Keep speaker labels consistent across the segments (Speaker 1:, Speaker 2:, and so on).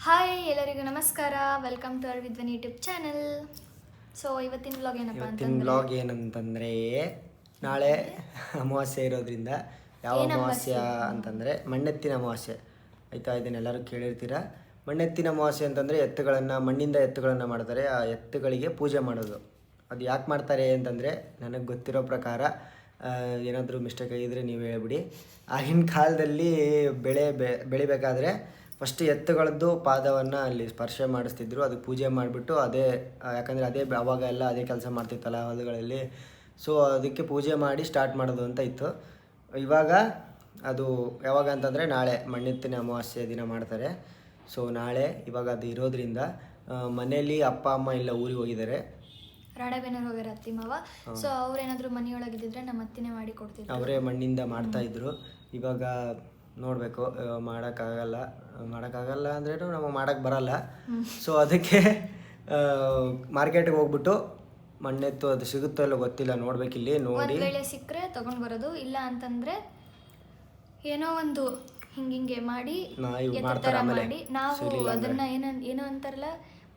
Speaker 1: Hi ಎಲ್ಲರಿಗೂ ನಮಸ್ಕಾರ, welcome to our Vidvan YouTube channel. So ಇವತ್ತಿನ ವ್ಲಾಗ್
Speaker 2: ಏನಂತಂದರೆ ನಾಳೆ ಅಮಾವಾಸ್ಯೆ ಇರೋದ್ರಿಂದ ಯಾವ ಅಮಾವಾಸ್ಯೆ ಅಂತಂದರೆ ಮಣ್ಣೆತ್ತಿನ ಅಮಾವಾಸ್ಯೆ ಆಯಿತಾ. ಇದನ್ನೆಲ್ಲರೂ ಕೇಳಿರ್ತೀರ. ಮಣ್ಣೆತ್ತಿನ ಅಮಾವಾಸ್ಯೆ ಅಂತಂದರೆ ಮಣ್ಣಿಂದ ಎತ್ತುಗಳನ್ನು ಮಾಡ್ತಾರೆ. ಆ ಎತ್ತುಗಳಿಗೆ ಪೂಜೆ ಮಾಡೋದು. ಅದು ಯಾಕೆ ಮಾಡ್ತಾರೆ ಅಂತಂದರೆ ನನಗೆ ಗೊತ್ತಿರೋ ಪ್ರಕಾರ ಏನಾದರೂ ಮಿಸ್ಟೇಕ್ ಆಗಿದ್ದರೆ ನೀವು ಹೇಳ್ಬಿಡಿ. ಆಗಿನ ಕಾಲದಲ್ಲಿ ಬೆಳಿಬೇಕಾದ್ರೆ ಫಸ್ಟ್ ಎತ್ತುಗಳದ್ದು ಪಾದವನ್ನು ಅಲ್ಲಿ ಸ್ಪರ್ಶ ಮಾಡಿಸ್ತಿದ್ರು. ಅದಕ್ಕೆ ಪೂಜೆ ಮಾಡಿಬಿಟ್ಟು ಯಾಕಂದರೆ ಅವಾಗ ಎಲ್ಲ ಅದೇ ಕೆಲಸ ಮಾಡ್ತಿತ್ತಲ್ಲ ಹೊಲಗಳಲ್ಲಿ. ಸೊ ಅದಕ್ಕೆ ಪೂಜೆ ಮಾಡಿ ಸ್ಟಾರ್ಟ್ ಮಾಡೋದು ಅಂತ ಇತ್ತು. ಇವಾಗ ಅದು ಯಾವಾಗ ಅಂತಂದರೆ ನಾಳೆ ಮಣ್ಣೆತ್ತಿನ ಅಮಾವಾಸ್ಯೆ ದಿನ ಮಾಡ್ತಾರೆ. ಸೊ ಇವಾಗ ಅದು ಇರೋದ್ರಿಂದ ಮನೇಲಿ ಅಪ್ಪ ಅಮ್ಮ ಎಲ್ಲ ಊರಿಗೆ ಹೋಗಿದ್ದಾರೆ.
Speaker 1: ರಾಣೆಬೆನ್ನೂರು ಹೋಗ್ಯಾರ ಅತ್ತಿ ಮಾವ. ಸೊ ಅವ್ರೇನಾದರೂ ಮನೆಯೊಳಗಿದ್ದಿದ್ರೆ ನಮ್ಮ ಅತ್ತಿನೇ ಮಾಡಿ ಕೊಡ್ತಿದ್ರು.
Speaker 2: ಅವರೇ ಮಣ್ಣಿಂದ ಮಾಡ್ತಾಯಿದ್ರು. ಇವಾಗ ನೋಡಬೇಕು, ಮಾಡೋಕ್ಕಾಗಲ್ಲ ಅಂದ್ರೂ ನಮಗೆ ಮಾಡೋಕ್ಕೆ ಬರಲ್ಲ. ಸೊ ಅದಕ್ಕೆ ಮಾರ್ಕೆಟಿಗೆ ಹೋಗ್ಬಿಟ್ಟು ಮಣ್ಣೆತ್ತು ಅದು ಸಿಗುತ್ತೋ ಇಲ್ಲೋ ಗೊತ್ತಿಲ್ಲ, ನೋಡ್ಬೇಕಿಲ್ಲಿ ನೋಡಿ.
Speaker 1: ವೇಳೆ ಸಿಕ್ಕರೆ ತೊಗೊಂಡು ಬರೋದು, ಇಲ್ಲ ಅಂತಂದರೆ ಏನೋ ಒಂದು ಹಿಂಗೆ ಮಾಡಿ ಮಾಡಿ ನಾವು ಅದನ್ನು ಏನೋ ಅಂತಾರಲ್ಲ,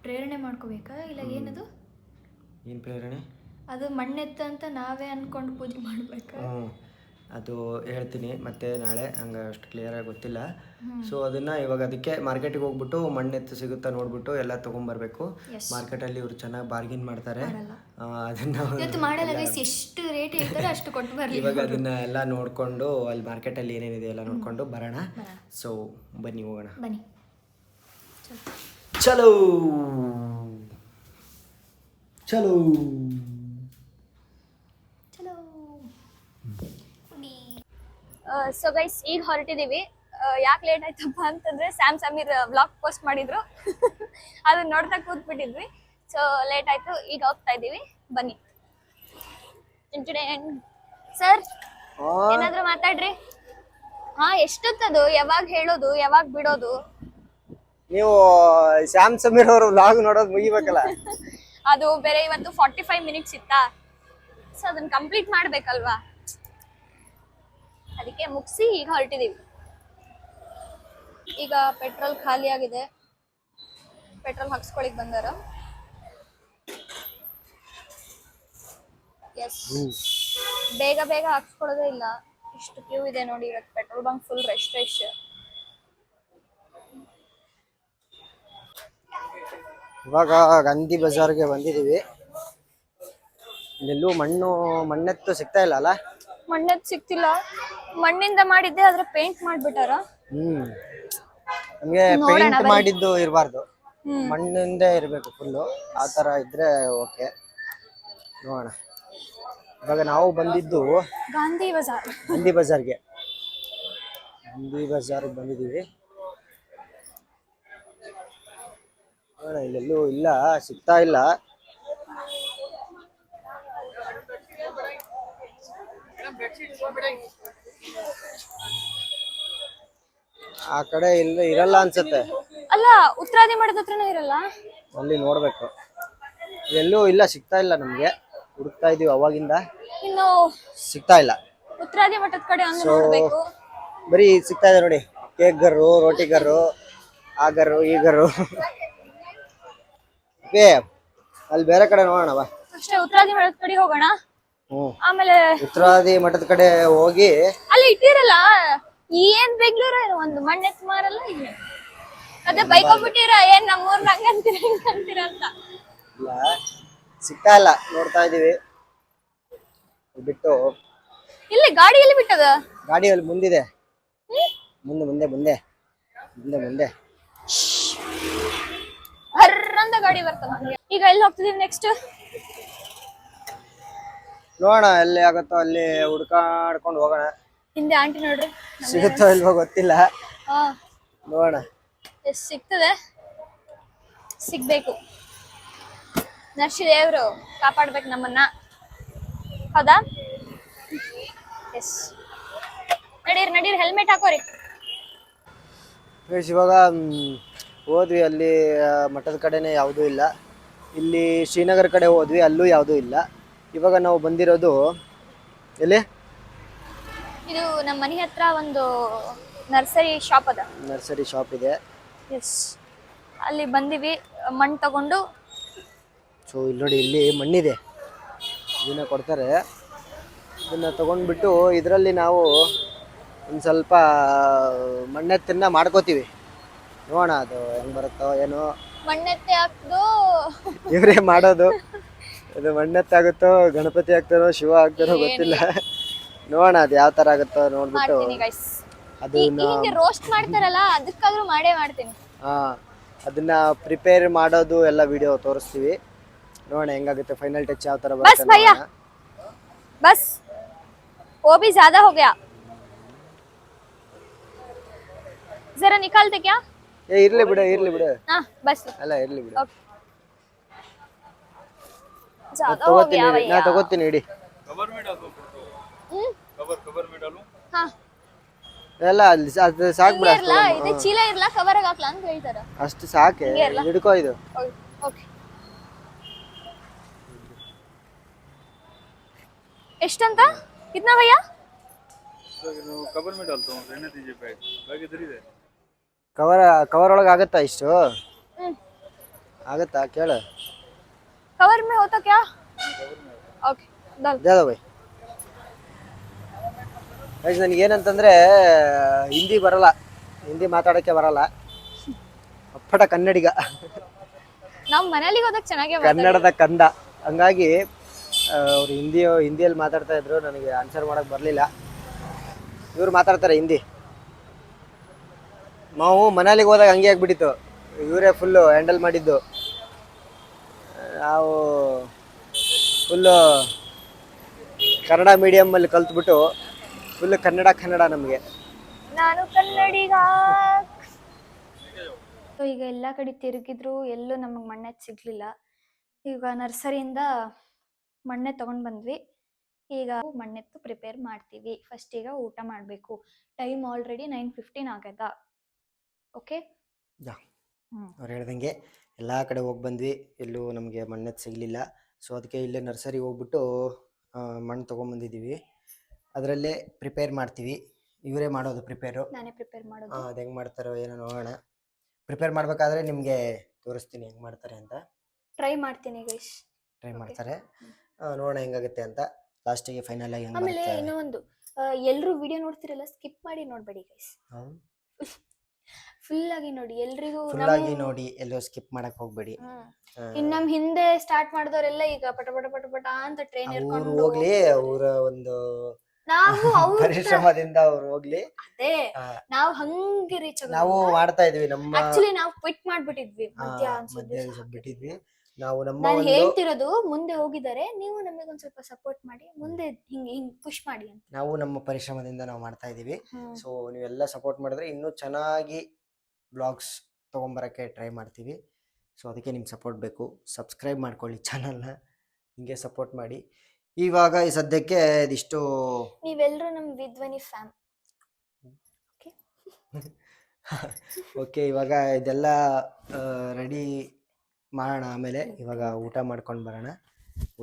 Speaker 1: ಪ್ರೇರಣೆ ಮಾಡ್ಕೋಬೇಕಾ ಇಲ್ಲ ಏನದು?
Speaker 2: ಏನು ಪ್ರೇರಣೆ?
Speaker 1: ಅದು ಮಣ್ಣೆತ್ತು ಅಂತ ನಾವೇ ಅಂದ್ಕೊಂಡು ಪೂಜೆ ಮಾಡಬೇಕಾ?
Speaker 2: ಅದು ಹೇಳ್ತೀನಿ ಮತ್ತೆ ನಾಳೆ, ಹಂಗೆ ಅಷ್ಟು ಕ್ಲಿಯರಾಗಿ ಗೊತ್ತಿಲ್ಲ. ಸೊ ಅದನ್ನು ಇವಾಗ ಅದಕ್ಕೆ ಮಾರ್ಕೆಟಿಗೆ ಹೋಗ್ಬಿಟ್ಟು ಮಣ್ಣೆತ್ತು ಸಿಗುತ್ತಾ ನೋಡ್ಬಿಟ್ಟು ಎಲ್ಲ ತೊಗೊಂಬರ್ಬೇಕು. ಮಾರ್ಕೆಟಲ್ಲಿ ಇವರು ಚೆನ್ನಾಗಿ ಬಾರ್ಗಿನ್ ಮಾಡ್ತಾರೆ. ಅದನ್ನು
Speaker 1: ಎಷ್ಟು ರೇಟ್ ಹೇಳ್ತಾರೆ ಅಷ್ಟು ಕೊಟ್ಟು ಬರ್ಲಿ.
Speaker 2: ಇವಾಗ ಅದನ್ನ ಎಲ್ಲ ನೋಡಿಕೊಂಡು ಅಲ್ಲಿ ಮಾರ್ಕೆಟಲ್ಲಿ ಏನೇನಿದೆ ಎಲ್ಲ ನೋಡಿಕೊಂಡು ಬರೋಣ. ಸೊ ಬನ್ನಿ ಹೋಗೋಣ.
Speaker 1: ಬನ್ನಿ
Speaker 2: ಚಲೋ ಚಲೋ
Speaker 1: ಚಲೋ.
Speaker 3: ಸೊ ಗೈಸ್, ಈಗ ಹೊರಟಿದೀವಿ. ಯಾಕೆ ಲೇಟ್ ಆಯ್ತಪ್ಪ ಅಂತಂದ್ರೆ ಸಮೀರ್ ವ್ಲಾಗ್ ಪೋಸ್ಟ್ ಮಾಡಿದ್ರು. ಅದನ್ನ ನೋಡ್ತಾ ಕೂತ್ಬಿಟ್ಟಿದ್ವಿ. ಸೊ ಲೇಟ್ ಆಯ್ತು, ಈಗ ಹೋಗ್ತಾ ಇದೀವಿ. ಬನ್ನಿ ಸರ್, ಏನಾದ್ರು ಮಾತಾಡ್ರಿ. ಎಷ್ಟೊತ್ತದು? ಯಾವಾಗ ಹೇಳೋದು, ಯಾವಾಗ ಬಿಡೋದು?
Speaker 2: ನೀವು ಸಮೀರ್ ಅವರು ವ್ಲಾಗ್ ನೋಡೋದು ಮುಗಿಬೇಕಲ್ಲ.
Speaker 3: ಅದು ಬೇರೆ ಇವತ್ತು 45 ಮಿನಿಟ್ಸ್ ಇತ್ತಾ, ಸೊ ಅದನ್ನ ಕಂಪ್ಲೀಟ್ ಮಾಡ್ಬೇಕಲ್ವಾ, ಅದಕ್ಕೆ ಮುಗಿಸಿ ಈಗ ಹೊರಟಿದೀವಿ. ಈಗ ಪೆಟ್ರೋಲ್ ಖಾಲಿ ಆಗಿದೆ, ಪೆಟ್ರೋಲ್ ಹಾಕ್ಸ್ಕೊಳಿಕ್ ಬಂದಾರ. ಎಸ್, ಬೇಗ ಬೇಗ ಹಾಕ್ಸ್ಕೊಳ್ಳೋದೇ ಇಲ್ಲ, ಇಷ್ಟು ಕ್ಯೂ ಇದೆ ನೋಡಿ. ಇವತ್ತು ಪೆಟ್ರೋಲ್ ಬಂಕ್ ಫುಲ್ ರಶ್.
Speaker 2: ಇವಾಗ ಗಾಂಧಿ ಬಜಾರ್ಗೆ ಬಂದಿದೀವಿ. ಇಲ್ಲೆಲ್ಲೂ ಮಣ್ಣೆತ್ತು ಸಿಗ್ತಾ ಇಲ್ಲ ಅಲ್ಲ?
Speaker 3: ಮಣ್ಣೆತ್ತು ಸಿಗ್ತಿಲ್ಲ. ಮಣ್ಣಿಂದ ಮಾಡಿದ್ದೆ, ಆದ್ರೆ ಪೇಂಟ್ ಮಾಡ್ಬಿಟ್ಟಾರ.
Speaker 2: ನಮ್ಗೆ ಪೇಂಟ್ ಮಾಡಿದ್ದು ಇರಬಾರ್ದು, ಮಣ್ಣಿಂದ ಇರಬೇಕು ಫುಲ್ಲು. ಆ ತರ ಇದ್ರೆ ಓಕೆ. ನೋಡೋಣ. ಇವಾಗ ನಾವು ಬಂದಿದ್ದು
Speaker 3: ಗಾಂಧಿ
Speaker 2: ಬಜಾರ್ಗೆ ಬಂದಿದ್ದೀವಿ. ನೋಡೋಣ, ಇಲ್ಲೆಲ್ಲೂ ಇಲ್ಲ, ಸಿಗ್ತಾ ಇಲ್ಲ. ಆ ಕಡೆ ಇರಲ್ಲ ಅನ್ಸುತ್ತೆ.
Speaker 3: ಅಲ್ಲ, ಉತ್ತರಾದಿ ಮಠದ ಹತ್ರನೂ ಇರಲ್ಲ.
Speaker 2: ಅಲ್ಲಿ ನೋಡ್ಬೇಕು. ಎಲ್ಲೂ ಇಲ್ಲ, ಸಿಗ್ತಾ ಇಲ್ಲ ನಮ್ಗೆ. ಹುಡುಕ್ತಾ ಇದೀವಿ ಅವಾಗಿಂದ,
Speaker 3: ಇನ್ನು
Speaker 2: ಸಿಗ್ತಾ ಇಲ್ಲ.
Speaker 3: ಉತ್ತರಾದಿ ಮಠದ ಕಡೆ ನೋಡ್ಬೇಕು.
Speaker 2: ಬರೀ ಸಿಗ್ತಾ ಇದೆ ನೋಡಿ, ಕೇಕ್ ಗರು, ರೋಟಿ ಗರು, ಆ ಗರು, ಈ ಗರು. ಅಲ್ಲಿ ಬೇರೆ ಕಡೆ ನೋಡೋಣ ಬಾ.
Speaker 3: ಅಷ್ಟೇ, ಉತ್ತರಾದಿ ಮಠದ ಕಡೆ ಹೋಗೋಣ. ಆಮೇಲೆ
Speaker 2: ಉತ್ತರಾದಿ ಮಠದ ಕಡೆ ಹೋಗಿ
Speaker 3: ಅಲ್ಲಿ ಇಟ್ಟಿರಲ್ಲ, ಏನ್ ಬೆಂಗಳೂರ ಒಂದು ಮಣ್ಣೆತ್ ಮಾರಲ್ಲ. ಇಲ್ಲ ಅದೇ ಬೈಕೊಂಡ್ಬಿಟ್ಟಿರ, ಏನ್ ನಮ್ಮೂರ್ನ ಹಂಗಂತೀರ ಅಂತ.
Speaker 2: ಇಲ್ಲ, ಸಿಗ್ತಾ ಇಲ್ಲ, ನೋಡ್ತಾ ಇದೀವಿ. ಬಿಟ್ಟು
Speaker 3: ಇಲ್ಲಿ ಗಾಡಿ ಎಲ್ಲಿ ಬಿಟ್ಟದ?
Speaker 2: ಗಾಡಿ ಅಲ್ಲಿ ಮುಂದಿದೆ, ಮುಂದೆ
Speaker 3: ಹರ್ರಂದ ಗಾಡಿ ಬರ್ತದ. ಈಗ ಎಲ್ಲಿ ಹೋಗ್ತಿದೀವಿ ನೆಕ್ಸ್ಟ್?
Speaker 2: ನೋಡೋಣ, ಎಲ್ಲಿ ಆಗುತ್ತೋ ಅಲ್ಲಿ ಹುಡ್ಕಾಡ್ಕೊಂಡು ಹೋಗೋಣ.
Speaker 3: ಹಿಂದೆ ಆಂಟಿ ನೋಡ್ರಿ,
Speaker 2: ಸಿಗುತ್ತೋ ಇಲ್ವೋ ಗೊತ್ತಿಲ್ಲ. ನೋಡೋಣ.
Speaker 3: ಎಷ್ಟ್ ಸಿಗ್ತದೆ, ಸಿಗ್ಬೇಕು. ನರ್ಸಿದೇವ್ರು ಕಾಪಾಡ್ಬೇಕು ನಮ್ಮನ್ನ, ಹೌದಾ? ಎಸ್, ನಡೀರಿ, ಹೆಲ್ಮೆಟ್ ಹಾಕೋರಿ.
Speaker 2: ಇವಾಗ ಹೋದ್ವಿ, ಅಲ್ಲಿ ಮಠದ ಕಡೆನೇ ಯಾವುದೂ ಇಲ್ಲ. ಇಲ್ಲಿ ಶ್ರೀನಗರ ಕಡೆ ಹೋದ್ವಿ, ಅಲ್ಲೂ ಯಾವುದೂ ಇಲ್ಲ. ಇವಾಗ ನಾವು ಬಂದಿರೋದು ಎಲ್ಲಿ?
Speaker 3: ಇದು ನಮ್ಮ ಮನೆ ಹತ್ರ ಒಂದು ನರ್ಸರಿ ಶಾಪ್ ಇದೆ.
Speaker 2: ಎಸ್,
Speaker 3: ಅಲ್ಲಿ ಬಂದಿವಿ ಮಣ್ಣು ತಗೊಂಡು.
Speaker 2: ಸೊ ಇಲ್ಲಿ ನೋಡಿ, ಇಲ್ಲಿ ಮಣ್ಣಿದೆ, ಇದನ್ನ ಕೊಡ್ತಾರೆ. ಇದನ್ನ ತಗೊಂಡ್ಬಿಟ್ಟು ಇದರಲ್ಲಿ ನಾವು ಒಂದು ಸ್ವಲ್ಪ ಮಣ್ಣೆತ್ತನ್ನ ಮಾಡ್ಕೋತೀವಿ. ನೋಡೋಣ ಅದು ಹೆಂಗೆ ಬರುತ್ತೋ ಏನೋ.
Speaker 3: ಮಣ್ಣೆತ್ತೆ ಹಾಕ್ದು
Speaker 2: ಇವರೇ ಮಾಡೋದು. ಅದು ಮಣ್ಣೆತ್ತಾಗುತ್ತೋ, ಗಣಪತಿ ಆಗ್ತಾರೋ, ಶಿವ ಆಗ್ತಾರೋ ಗೊತ್ತಿಲ್ಲ. ನೋಡೋಣ ಅದು ಯಾವ ಥರ ಆಗುತ್ತೋ ನೋಡ್ಬಿಟ್ಟು
Speaker 3: ಮಾಡ್ತೀನಿ ಗೈಸ್.
Speaker 2: ಅದನ್ನ
Speaker 3: ಹಿಂಗೆ ರೋಸ್ಟ್ ಮಾಡ್ತಾರಲ್ಲ ಅದಕ್ಕಾದ್ರೂ ಮಾಡೇ ಮಾಡ್ತೀನಿ.
Speaker 2: ಅದನ್ನ ಪ್ರಿಪೇರ್ ಮಾಡೋದು ಎಲ್ಲ ವಿಡಿಯೋ ತೋರಿಸ್ತೀವಿ. ನೋಡೋಣ ಹೆಂಗಾಗುತ್ತೆ, ಫೈನಲ್ ಟಚ್ ಯಾವ ಥರ
Speaker 3: बस
Speaker 2: ಬರುತ್ತೆ
Speaker 3: भैया
Speaker 2: ನೋಡೋಣ.
Speaker 3: बस वो भी ज्यादा हो गया, जरा निकालते क्या?
Speaker 2: ಇರ್ಲಿ ಬಿಡು, ಇರ್ಲಿ ಬಿಡು.
Speaker 3: हाँ बस
Speaker 2: ಅಲ್ಲ ಇರ್ಲಿ ಬಿಡು.
Speaker 3: ओके ज्यादा हो
Speaker 2: ತಗೋತೀನಿ
Speaker 3: गया
Speaker 2: ಇಡಿ, ನಾ
Speaker 3: भैया.
Speaker 2: ತಗೋತೀನಿ ಇಡಿ.
Speaker 3: हाँ
Speaker 2: ಎಲ್ಲ ಅಲ್ಲಿ ಅದು ಸಾಕು ಬಿಡ.
Speaker 3: ಹಿಂಗೆ ಇರ್ಲಾ, ಇದು ಚೀಲ ಇರ್ಲಾ, ಕವರ್ ಹಾಕ್ಲಾ ಅಂತ ಹೇಳ್ತಾರ.
Speaker 2: ಅಷ್ಟು ಸಾಕೆ,
Speaker 3: ಹಿಂಗೆ ಇರ್ಲಾ?
Speaker 2: ಹಿಡ್ಕೋ ಇದು.
Speaker 3: ओके ಎಷ್ಟಂತ? कितना भैया?
Speaker 4: कवर में डालता हूँ, रहने दीजिए बैग, बैग इधर ही है।
Speaker 2: ಕವರ್ ಒಳಗೆ ಆಗುತ್ತಾ ಇಷ್ಟು? ಆಗುತ್ತಾ ಕೇಳು.
Speaker 3: कवर में होता क्या? ओके डाल.
Speaker 2: ಜಾದ ಬೈ. ನನಗೇನಂತಂದ್ರೆ ಹಿಂದಿ ಬರಲ್ಲ, ಹಿಂದಿ ಮಾತಾಡೋಕ್ಕೆ ಬರಲ್ಲ. ಅಪ್ಪಟ ಕನ್ನಡಿಗ,
Speaker 3: ನಾವು ಮನೇಲಿ ಹೋದಾಗ ಚೆನ್ನಾಗೇ
Speaker 2: ಕನ್ನಡದ ಕಂದ. ಹಂಗಾಗಿ ಅವ್ರು ಹಿಂದಿಯಲ್ಲಿ ಮಾತಾಡ್ತಾ ಇದ್ರು, ನನಗೆ ಆನ್ಸರ್ ಮಾಡೋಕ್ಕೆ ಬರಲಿಲ್ಲ. ಇವ್ರು ಮಾತಾಡ್ತಾರೆ ಹಿಂದಿ. ನಾವು ಮನೇಲಿಗೆ ಹೋದಾಗ ಹಂಗೆ ಆಗ್ಬಿಟ್ಟಿತ್ತು, ಇವರೇ ಫುಲ್ಲು ಹ್ಯಾಂಡಲ್ ಮಾಡಿದ್ದು. ನಾವು ಫುಲ್ಲು ಕನ್ನಡ ಮೀಡಿಯಮ್ಮಲ್ಲಿ ಕಲ್ತ್ಬಿಟ್ಟು ಫುಲ್ಲು ಕನ್ನಡ ನಮಗೆ.
Speaker 3: ನಾನು ಕನ್ನಡಿಗ. ಈಗ ಎಲ್ಲ ಕಡೆ ತಿರುಗಿದ್ರು ಎಲ್ಲೂ ನಮಗೆ ಮಣ್ಣೆ ಸಿಗ್ಲಿಲ್ಲ. ಈಗ ನರ್ಸರಿಯಿಂದ ಮಣ್ಣೆ ತಗೊಂಡ್ ಬಂದ್ವಿ. ಈಗ ಮಣ್ಣೆತ್ತು ಪ್ರಿಪೇರ್ ಮಾಡ್ತೀವಿ. ಫಸ್ಟ್ ಈಗ ಊಟ ಮಾಡಬೇಕು. ಟೈಮ್ ಆಲ್ರೆಡಿ 9:15 ಆಗ್ಯದ. ಓಕೆ,
Speaker 2: ಅವ್ರು ಹೇಳ್ದಂಗೆ ಎಲ್ಲ ಕಡೆ ಹೋಗಿ ಬಂದ್ವಿ, ಎಲ್ಲೂ ನಮಗೆ ಮಣ್ಣೆತ್ತು ಸಿಗಲಿಲ್ಲ. ಸೊ ಅದಕ್ಕೆ ಇಲ್ಲೇ ನರ್ಸರಿಗೆ ಹೋಗ್ಬಿಟ್ಟು ಮಣ್ಣು ತೊಗೊಂಬಂದಿದ್ದೀವಿ. ಅದರಲ್ಲೇ ಪ್ರಿಪೇರ್ ಮಾಡ್ತೀವಿ. ಇವರೇ ಮಾಡೋದು ಪ್ರಿಪೇರು.
Speaker 3: ನಾನೇ ಪ್ರಿಪೇರ್ ಮಾಡೋದು.
Speaker 2: ಅದು ಹೆಂಗೆ ಮಾಡ್ತಾರೋ ಏನೋ ನೋಡೋಣ. ಪ್ರಿಪೇರ್ ಮಾಡಬೇಕಾದ್ರೆ ನಿಮಗೆ ತೋರಿಸ್ತೀನಿ ಹೆಂಗೆ ಮಾಡ್ತಾರೆ ಅಂತ.
Speaker 3: ಟ್ರೈ ಮಾಡ್ತೀನಿ ಗೈಸ್.
Speaker 2: ಟ್ರೈ ಮಾಡ್ತಾರೆ, ನೋಡೋಣ ಹೆಂಗಾಗುತ್ತೆ ಅಂತ. ಲಾಸ್ಟಿಗೆ ಫೈನಲ್ ಆಗಿ ಹೆಂಗೆ
Speaker 3: ಆಮೇಲೆ
Speaker 2: ಬರುತ್ತೆ.
Speaker 3: ಇನ್ನೂ ಒಂದು, ಎಲ್ಲರೂ ವಿಡಿಯೋ ನೋಡ್ತಿರಲ್ಲ, ಸ್ಕಿಪ್ ಮಾಡಿ ನೋಡ್ಬೇಡಿ ಗೈಸ್. ಫುಲ್ ಆಗಿ ನೋಡಿ, ಎಲ್ರಿಗೂ
Speaker 2: ಫುಲ್ ಆಗಿ ನೋಡಿ, ಎಲ್ಲೋ ಸ್ಕಿಪ್ ಮಾಡಕ್ ಹೋಗ್ಬೇಡಿ.
Speaker 3: ಇನ್ ನಮ್ ಹಿಂದೆ ಸ್ಟಾರ್ಟ್ ಮಾಡಿದವರೆಲ್ಲ ಈಗ ಪಟ ಪಟ ಪಟ ಪಟ ಅಂತ ಟ್ರೈನ್
Speaker 2: ಅವ್ರು
Speaker 3: ಇರ್ಕೊಂಡು
Speaker 2: ಹೋಗ್ಲಿ, ಅವರ ಒಂದು
Speaker 3: ನಾವು ಅವ್ರ
Speaker 2: ಪರಿಶ್ರಮದಿಂದ ಅವ್ರು ಹೋಗ್ಲಿ.
Speaker 3: ಅದೇ ನಾವು ಹಂಗೆ ರೀಚ್
Speaker 2: ನಾವು ಮಾಡ್ತಾ ಇದೀವಿ ನಮ್ಮ
Speaker 3: ಆಕ್ಚುಲಿ ನಾವು ಕ್ವಿಟ್ ಮಾಡ್ಬಿಟ್ಟಿದ್ವಿ ಮಧ್ಯ
Speaker 2: ಮಧ್ಯ ಬಿಟ್ಟಿದ್ವಿ. ನಾವು ನಮ್ಮ
Speaker 3: ನಾನು
Speaker 2: ಒಂದು
Speaker 3: ಹೇಳ್ತಿರೋದು, ಮುಂದೆ ಹೋಗಿದ್ದಾರೆ, ನೀವು ನಮಗೆ ಒಂದ್ ಸ್ವಲ್ಪ ಸಪೋರ್ಟ್ ಮಾಡಿ, ಮುಂದೆ ಹಿಂಗ್ ಪುಷ್ ಮಾಡಿ ಅಂತ.
Speaker 2: ನಾವು ನಮ್ಮ ಪರಿಶ್ರಮದಿಂದ ನಾವು ಮಾಡ್ತಾ ಇದೀವಿ. ಸೊ ನೀವೆಲ್ಲ ಸಪೋರ್ಟ್ ಮಾಡಿದ್ರೆ ಇನ್ನೂ ಚೆನ್ನಾಗಿ ಬ್ಲಾಗ್ಸ್ ತೊಗೊಂಬರೋಕ್ಕೆ ಟ್ರೈ ಮಾಡ್ತೀವಿ. ಸೊ ಅದಕ್ಕೆ ನಿಮ್ಮ ಸಪೋರ್ಟ್ ಬೇಕು. ಸಬ್ಸ್ಕ್ರೈಬ್ ಮಾಡ್ಕೊಳ್ಳಿ ಚಾನಲ್ನ, ಹಿಂಗೆ ಸಪೋರ್ಟ್ ಮಾಡಿ. ಇವಾಗ ಈ ಸದ್ಯಕ್ಕೆ ಇದಿಷ್ಟು.
Speaker 3: ನೀವೆಲ್ಲರೂ ನಮ್ಮ ವಿದ್ವನಿ ಫ್ಯಾಮ್.
Speaker 2: ಓಕೆ, ಇವಾಗ ಇದೆಲ್ಲ ರೆಡಿ ಮಾಡೋಣ. ಆಮೇಲೆ ಇವಾಗ ಊಟ ಮಾಡ್ಕೊಂಡು ಬರೋಣ.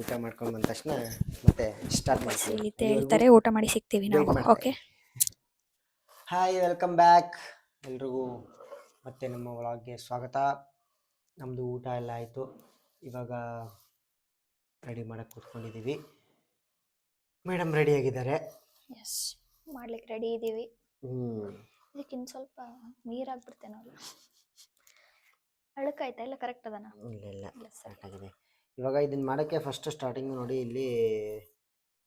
Speaker 2: ಊಟ ಮಾಡ್ಕೊಂಡು ಬಂದ ತಕ್ಷಣ ಮತ್ತೆ ಸ್ಟಾರ್ಟ್ ಮಾಡ್ತೀವಿ.
Speaker 3: ಹೇಳ್ತಾರೆ ಊಟ ಮಾಡಿ ಸಿಗ್ತೀವಿ ನಾವು. ಓಕೆ,
Speaker 2: ಹಾಯ್, ವೆಲ್ಕಮ್ ಬ್ಯಾಕ್ ಎಲ್ರಿಗೂ. ಮತ್ತೆ ನಮ್ಮ ವ್ಲಾಗ್ಗೆ ಸ್ವಾಗತ. ನಮ್ಮದು ಊಟ ಎಲ್ಲ ಆಯಿತು. ಇವಾಗ ರೆಡಿ ಮಾಡಕ್ಕೆ ಕೂತ್ಕೊಂಡಿದ್ದೀವಿ. ಮೇಡಮ್ ರೆಡಿ ಆಗಿದ್ದಾರೆ.
Speaker 3: ಎಸ್, ಮಾಡ್ಲಿಕ್ಕೆ ರೆಡಿ ಇದ್ದೀವಿ. ಇದಕ್ಕೆ ಇನ್ನು ಸ್ವಲ್ಪ ನೀರು ಹಾಕ್ಬಿಡ್ತೇನಲ್ಲ, ಅಳಕಾಯ್ತಾ ಇಲ್ಲ? ಕರೆಕ್ಟ್ ಅದನ?
Speaker 2: ಇಲ್ಲ ಕರೆಕ್ಟ್ ಆಗಿದೆ. ಇವಾಗ ಇದನ್ನ ಮಾಡೋಕ್ಕೆ ಫಸ್ಟ್ ಸ್ಟಾರ್ಟಿಂಗ್ ನೋಡಿ, ಇಲ್ಲಿ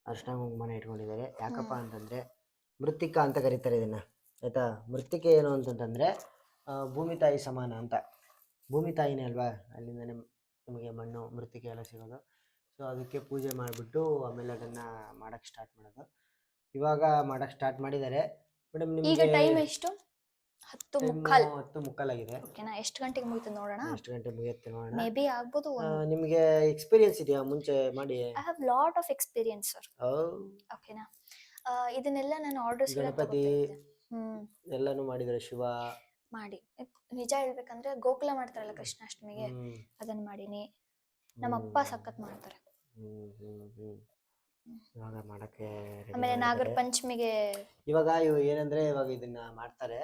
Speaker 2: ಅರಿಶಿನ ಕುಂಕುಮನ ಇಟ್ಕೊಂಡಿದ್ದಾರೆ. ಯಾಕಪ್ಪ ಅಂತಂದರೆ ಮೃತ್ತಿಕಾ ಅಂತ ಕರೀತಾರೆ ಇದನ್ನು, ಆಯಿತಾ. ಮೃತ್ತಿಕೆ ಏನು ಅಂತಂತಂದರೆ ಭೂಮಿ ತಾಯಿ ಸಮಾನ ಅಂತ. ಭೂಮಿ ತಾಯಿನೇ ಅಲ್ವಾ, ಅಲ್ಲಿಂದನೇ ನಮಗೆ ಮಣ್ಣು ಮೃತ್ತಿಕೆ ಎಲ್ಲ ಸಿಗೋದು. ಸೊ ಅದಕ್ಕೆ ಪೂಜೆ ಮಾಡಿಬಿಟ್ಟು ಆಮೇಲೆ ಅದನ್ನು ಮಾಡೋಕ್ಕೆ ಸ್ಟಾರ್ಟ್ ಮಾಡೋದು. ಇವಾಗ ಮಾಡೋಕ್ಕೆ ಸ್ಟಾರ್ಟ್ ಮಾಡಿದ್ದಾರೆ ಮೇಡಮ್.
Speaker 3: ಈಗ
Speaker 2: ನಿಮಗೆ
Speaker 3: ಟೈಮ್ ಎಷ್ಟು?
Speaker 2: 10:15 ಆಗಿದೆ.
Speaker 3: ಓಕೆನಾ, ಎಷ್ಟು ಗಂಟೆಗೆ ಮುಗಿತು ನೋಡೋಣ.
Speaker 2: ಎಷ್ಟು ಗಂಟೆ ಮುಗಿಯುತ್ತೆ ನೋಡೋಣ.
Speaker 3: ಮೇ ಬಿ ಆಗ್ಬೋದು.
Speaker 2: ನಿಮಗೆ ಎಕ್ಸ್ಪೀರಿಯನ್ಸ್ ಇದೆಯಾ ಮುಂಚೆ ಮಾಡಿ?
Speaker 3: I have lot of experience sir. ಓಕೆನಾ, ಇದನ್ನೆಲ್ಲ ನಾನು ಆರ್ಡರ್ಸ್
Speaker 2: ಗಣಪತಿ ಎಲ್ಲಾನು ಮಾಡಿದ್ದಾರೆ. ಶಿವ
Speaker 3: ಮಾಡಿ, ನಿಜ ಹೇಳ್ಬೇಕಂದ್ರೆ ಗೋಕುಲ ಮಾಡ್ತಾರಲ್ಲ ಕೃಷ್ಣಾಷ್ಟಮಿಗೆ, ಅದನ್ನ ಮಾಡೀನಿ. ನಮ್ಮ ಅಪ್ಪ ಸಖತ್ ಮಾಡ್ತಾರೆ.
Speaker 2: ಇವಾಗ ಮಾಡಕ್ಕೆ
Speaker 3: ಆಮೇಲೆ ನಾಗರ ಪಂಚಮಿಗೆ
Speaker 2: ಇವಾಗ ಏನಂದ್ರೆ ಇವಾಗ ಇದನ್ನ ಮಾಡ್ತಾರೆ.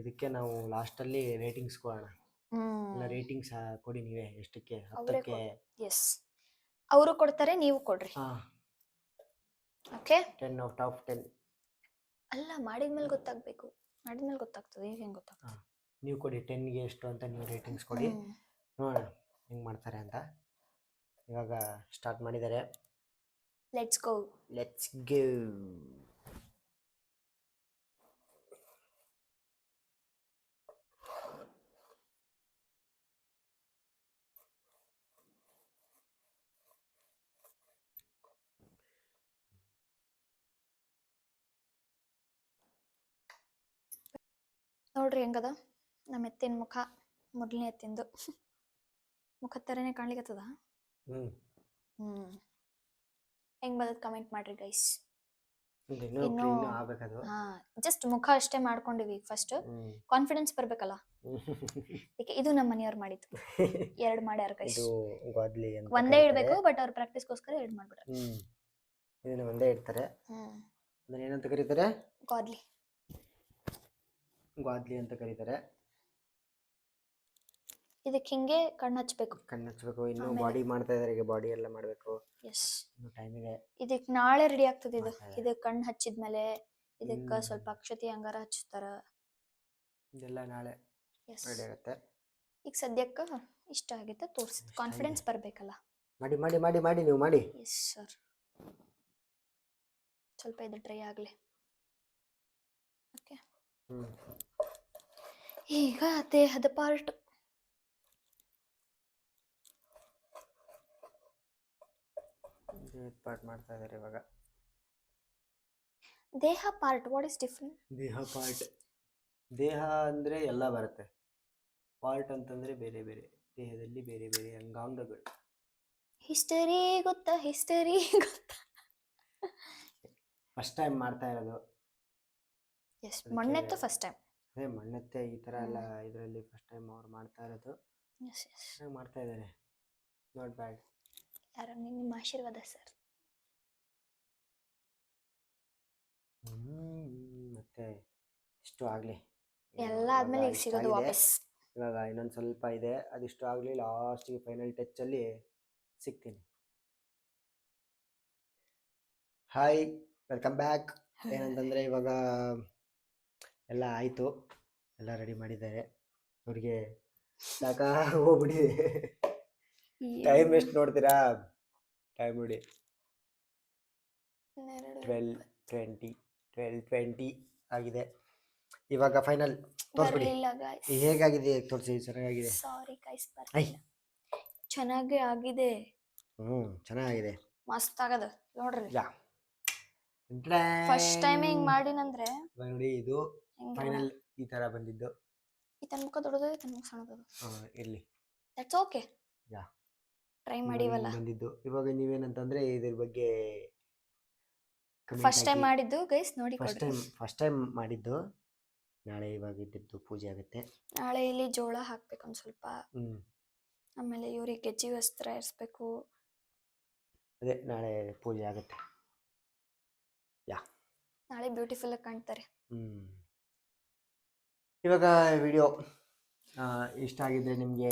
Speaker 2: ಇದಕ್ಕೆ ನಾವು ಲಾಸ್ಟಲ್ಲಿ ರೇಟಿಂಗ್ಸ್ ಕೊಡೋಣ. ಎಲ್ಲ ರೇಟಿಂಗ್ಸ್ ಕೊಡಿ ನೀವೇ, ಎಷ್ಟಕ್ಕೆ?
Speaker 1: ಅವರೇ
Speaker 2: 10ಕ್ಕೆ?
Speaker 1: ಎಸ್, ಅವರು ಕೊಡ್ತಾರೆ, ನೀವು ಕೊಡ್ರಿ.
Speaker 2: ಹಾಂ,
Speaker 1: ಓಕೆ.
Speaker 2: 10 out of 10.
Speaker 1: ಅಲ್ಲ, ಮಾಡಿದ್ಮೇಲೆ ಗೊತ್ತಾಗಬೇಕು. ಮಾಡಿದ್ಮೇಲೆ ಗೊತ್ತಾಗ್ತದೆ, ಈಗ ಹೆಂಗೆ ಗೊತ್ತಾಗ್ತದೆ?
Speaker 2: ಹಾಂ, ನೀವು ಕೊಡಿ 10ಗೆ ಎಷ್ಟು ಅಂತ ನೀವು ರೇಟಿಂಗ್ಸ್ ಕೊಡಿ, ನೋಡೋಣ ಹೆಂಗೆ ಮಾಡ್ತಾರೆ ಅಂತ. ಇವಾಗ ಸ್ಟಾರ್ಟ್ ಮಾಡಿದ್ದಾರೆ.
Speaker 1: Let's go.
Speaker 2: Let's go.
Speaker 1: ನೋಡ್ರಿ ಹೆಂಗದ ನಮ್ಮ ಎತ್ತಿನ ಮುಖ, ಮೊದಲನೇ ಎತ್ತಿಂದು ಮುಖದ ಥರನೇ ಕಾಣ್ಲಿಕ್ಕತ್ತದ. ಹೆಂಗ್ ಬಂದದ ಕಮೆಂಟ್ ಮಾಡ್ರಿ ಗೈಸ್.
Speaker 2: ಇನ್ನೂ ಆಗ್ಬೇಕದು.
Speaker 1: ಜಸ್ಟ್ ಮುಖ ಅಷ್ಟೇ ಮಾಡ್ಕೊಂಡಿವಿ. ಫಸ್ಟ್ ಕಾನ್ಫಿಡೆನ್ಸ್ ಬರ್ಬೇಕಲ್ಲ, ಇದು ನಮ್ಮ ಮನೆಯವ್ರು ಮಾಡಿದ್ದು. 2 ಮಾಡ್ಯಾರ ಗೈಸ್. ಒಂದೇ ಇಡ್ಬೇಕು, ಬಟ್ ಅವ್ರ ಪ್ರಾಕ್ಟೀಸ್ಗೋಸ್ಕರ 2 ಮಾಡ್ಬಿಟ್ಟಾರ.
Speaker 2: ಇದನ್ನ ಒಂದೇ ಇಡ್ತಾರೆ. ಅದನ್ನ ಏನಂತ ಕರೀತಾರೆ?
Speaker 1: ಗಾದ್ಲಿ.
Speaker 2: ಗಾದ್ಲಿ ಅಂತ ಕರೀತಾರೆ.
Speaker 1: ಇದಕ್ಕೆ ಹಿಂಗೆ ಕಣ್ಣು ಹಚ್ಬೇಕು.
Speaker 2: ಇನ್ನು ಬಾಡಿ ಮಾಡ್ತಾ ಇದಾರೆ, ಈಗ ಬಾಡಿ ಎಲ್ಲ ಮಾಡಬೇಕು.
Speaker 1: ಎಸ್,
Speaker 2: ಇನ್ನು ಟೈಮ್ ಇದೆ.
Speaker 1: ಇದಕ್ಕೆ ನಾಳೆ ರೆಡಿ ಆಗ್ತದೆ. ಇದಕ್ಕೆ ಕಣ್ಣು ಹಚ್ಚಿದ್ಮೇಲೆ ಇದಕ್ಕೆ ಸ್ವಲ್ಪ ಅಕ್ಷತೆ ಹಂಗಾರ ಹಚ್ತಾರ.
Speaker 2: ಇದೆಲ್ಲ ನಾಳೆ ರೆಡಿ ಆಗುತ್ತೆ.
Speaker 1: ಈಗ ಸದ್ಯಕ್ಕೆ ಇಷ್ಟ ಆಗಿತ್ತು ತೋರಿಸಿ, ಕಾನ್ಫಿಡೆನ್ಸ್ ಬರಬೇಕಲ್ಲ.
Speaker 2: ಮಾಡಿ ಮಾಡಿ ಮಾಡಿ ಮಾಡಿ ನೀವು ಮಾಡಿ.
Speaker 1: ಎಸ್ ಸರ್, ಸ್ವಲ್ಪ ಇದು ಡ್ರೈ ಆಗಲಿ. ಓಕೆ, ಈಗ ದೇಹದ ಪಾರ್ಟ್.
Speaker 2: ಪಾರ್ಟ್ ಮಾಡ್ತಾ ಇದ್ದಾರೆ ಇವಾಗ.
Speaker 1: ದೇಹ ಪಾರ್ಟ್, ವಾಟ್ ಇಸ್ ಡಿಫರೆಂಟ್?
Speaker 2: ದೇಹ ಪಾರ್ಟ್, ದೇಹ ಅಂದ್ರೆ ಎಲ್ಲ ಬರುತ್ತೆ, ಪಾರ್ಟ್ ಅಂತಂದ್ರೆ ಬೇರೆ ಬೇರೆ, ದೇಹದಲ್ಲಿ ಬೇರೆ ಬೇರೆ ಅಂಗಾಂಗಗಳು.
Speaker 1: ಹಿಸ್ಟರಿ ಗೊತ್ತಾ? ಹಿಸ್ಟರಿ ಗೊತ್ತಾ?
Speaker 2: ಫಸ್ಟ್ ಟೈಮ್ ಮಾಡ್ತಾ ಇರೋದು.
Speaker 1: ಎಸ್, ಮಣ್ಣೆತ್ತು ಫಸ್ಟ್ ಟೈಮ್.
Speaker 2: ಅದೇ ಮಣ್ಣೆತ್ತೆ ಈ ಥರ ಎಲ್ಲ ಇದರಲ್ಲಿ ಫಸ್ಟ್ ಟೈಮ್ ಅವ್ರು ಮಾಡ್ತಾ ಇರೋದು.
Speaker 1: ಎಸ್ ಎಸ್,
Speaker 2: ಮಾಡ್ತಾ ಇದ್ದಾರೆ, ನಾಟ್ ಬ್ಯಾಡ್.
Speaker 1: ಯಾರೋ ನಿಮ್ಮ ಆಶೀರ್ವಾದ ಸರ್.
Speaker 2: ಮತ್ತೆ ಇಷ್ಟು ಆಗಲಿ,
Speaker 1: ಎಲ್ಲ ಆದ್ಮೇಲೆ ಈಗ ಸಿಗೋದು ವಾಪಸ್.
Speaker 2: ಇವಾಗ ಇನ್ನೊಂದು ಸ್ವಲ್ಪ ಇದೆ, ಅದಿಷ್ಟು ಆಗಲಿ, ಲಾಸ್ಟಿಗೆ ಫೈನಲ್ ಟಚ್ಚಲ್ಲಿ ಸಿಗ್ತೀನಿ. Hi, welcome back. ಏನಂತಂದರೆ ಇವಾಗ ಎಲ್ಲ ಆಯಿತು, ಎಲ್ಲ ರೆಡಿ ಮಾಡಿದ್ದಾರೆ. ಅವ್ರಿಗೆ ಸಾಕಾಗೋಗ್ಬಿಟ್ಟಿದೆ. ಟೈಮ್ ಎಷ್ಟು ನೋಡ್ತೀರಾ? ಟೈಮ್ ನೋಡಿ, 12:20 ಆಗಿದೆ. ಇವಾಗ ಫೈನಲ್ ತೋರಿಸ್ಬಿಡಿ, ಹೇಗಾಗಿದೆ ತೋರಿಸಿ. ಚೆನ್ನಾಗಿದೆ.
Speaker 1: ಸಾರಿ ಗೈಸ್, ಚೆನ್ನಾಗಿ ಆಗಿದೆ.
Speaker 2: ಚೆನ್ನಾಗಿದೆ,
Speaker 1: ಮಸ್ತ್ ಆಗದ ನೋಡ್ರಿ.
Speaker 2: ಯಾ,
Speaker 1: ಫಸ್ಟ್ ಟೈಮ್ ಹಿಂಗ್ ಮಾಡಿನಂದ್ರೆ
Speaker 2: ನೋಡಿ, ಇದು ಫೈನಲ್ ಈ ತರ ಬಂದಿದ್ದು.
Speaker 1: ಈತನ ಮುಖ ದೊಡ್ಡದು, ಈತನ ಮುಖ ಸಣ್ಣದು.
Speaker 2: ಇರ್ಲಿ,
Speaker 1: ದಟ್ಸ್ ಓಕೆ.
Speaker 2: ಯಾ,
Speaker 1: ಟ್ರೈ ಮಾಡಿವಲ್ಲ
Speaker 2: ಬಂದಿದ್ದು. ಇವಾಗ ನೀವೇನಂತಂದ್ರೆ ಇದ್ರ ಬಗ್ಗೆ
Speaker 1: ಫಸ್ಟ್ ಟೈಮ್ ಮಾಡಿದ್ದು ಗೈಸ್ ನೋಡಿ.
Speaker 2: ಫಸ್ಟ್ ಟೈಮ್ ಮಾಡಿದ್ದು. ನಾಳೆ ಇವಾಗ ಇದ್ದಿದ್ದು ಪೂಜೆ ಆಗುತ್ತೆ. ನಾಳೆ
Speaker 1: ಇಲ್ಲಿ ಜೋಳ ಹಾಕ್ಬೇಕು ಒಂದ್ ಸ್ವಲ್ಪ. ಆಮೇಲೆ ಇವ್ರಿಗೆ ಗೆಜ್ಜಿ ವಸ್ತ್ರ ಇರಿಸ್ಬೇಕು.
Speaker 2: ಅದೇ ನಾಳೆ ಪೂಜೆ ಆಗುತ್ತೆ. ಯಾ,
Speaker 1: ನಾಳೆ ಬ್ಯೂಟಿಫುಲ್ ಆಗಿ ಕಾಣ್ತಾರೆ.
Speaker 2: ಇವಾಗ ವಿಡಿಯೋ ಇಷ್ಟ ಆಗಿದ್ರೆ ನಿಮಗೆ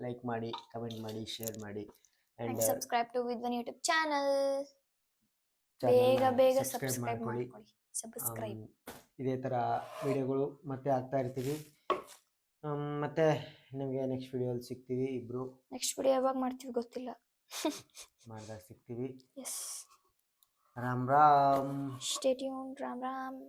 Speaker 2: ಲೈಕ್ ಮಾಡಿ, ಕಮೆಂಟ್ ಮಾಡಿ, ಶೇರ್ ಮಾಡಿ,
Speaker 1: and subscribe to Vidwan YouTube channel. ಬೇಗ ಸಬ್ಸ್ಕ್ರೈಬ್ ಮಾಡ್ಕೊಳ್ಳಿ. ಸಬ್ಸ್ಕ್ರೈಬ್.
Speaker 2: ಇದೇ ಥರ ವಿಡಿಯೋಗಳು ಮತ್ತೆ ಆಗ್ತಾ ಇರ್ತೀವಿ. ಮತ್ತೆ ನಿಮಗೆ ನೆಕ್ಸ್ಟ್ ವಿಡಿಯೋಲ್ಲಿ ಸಿಗ್ತೀವಿ ಇಬ್ರು.
Speaker 1: ನೆಕ್ಸ್ಟ್ ವಿಡಿಯೋ ಯಾವಾಗ ಮಾಡ್ತೀವಿ ಗೊತ್ತಿಲ್ಲ,
Speaker 2: ಮಾಡಿದಾಗ ಸಿಗ್ತೀವಿ.
Speaker 1: Yes,
Speaker 2: Ram Ram.
Speaker 1: Stay tune. Ram Ram.